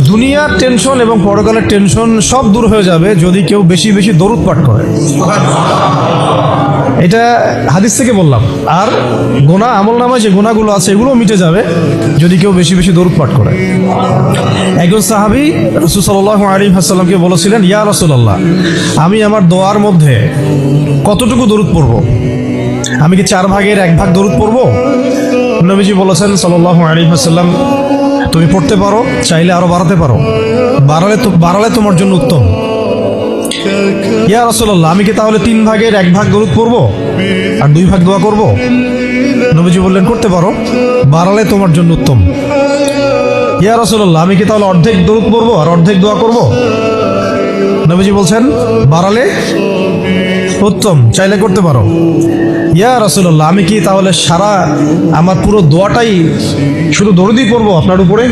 দুনিয়ার টেনশন এবং পরকালের টেনশন সব দূর হয়ে যাবে যদি কেউ বেশি বেশি দরুদ পাঠ করে। এটা হাদিস থেকে বললাম। আর গুনাহ, আমল নামায় যে গুনাহগুলো আছে এগুলো মিটে যাবে যদি কেউ বেশি বেশি দরুদ পাঠ করে। একজন সাহাবী রাসূল সাল্লাল্লাহু আলাইহি ওয়াসাল্লামকে বলেছিলেন, ইয়া রাসূলুল্লাহ, আমি আমার দোয়ার মধ্যে কতটুকু দরুদ পড়ব? আমি কি 4 ভাগের 1 ভাগ দরুদ পড়ব? নবীজি বলেছেন সাল্লাল্লাহু আলাইহি ওয়াসাল্লাম, তুমি পড়তে পারো, চাইলে আরো বাড়াতে পারো, বাড়ালে তোমার জন্য উত্তম। ইয়া রাসূলুল্লাহ, আমি কি তাহলে 3 ভাগের 1 ভাগ দরুদ পড়বো আর 2 ভাগ দোয়া করব? নবীজি বললেন, করতে পারো, বাড়ালে তোমার জন্য উত্তম। ইয়া রাসূলুল্লাহ, আমি কি তাহলে অর্ধেক দরুদ পড়বো আর অর্ধেক দোয়া করব? নবীজি বলছেন, বাড়ালে উত্তম, চাইলে করতে পারো। ইয়া রাসূলুল্লাহ, আমি কি তাহলে সারা আমার পুরো দোয়াটাই শুধু দরুদই পড়বো আপনার উপরে?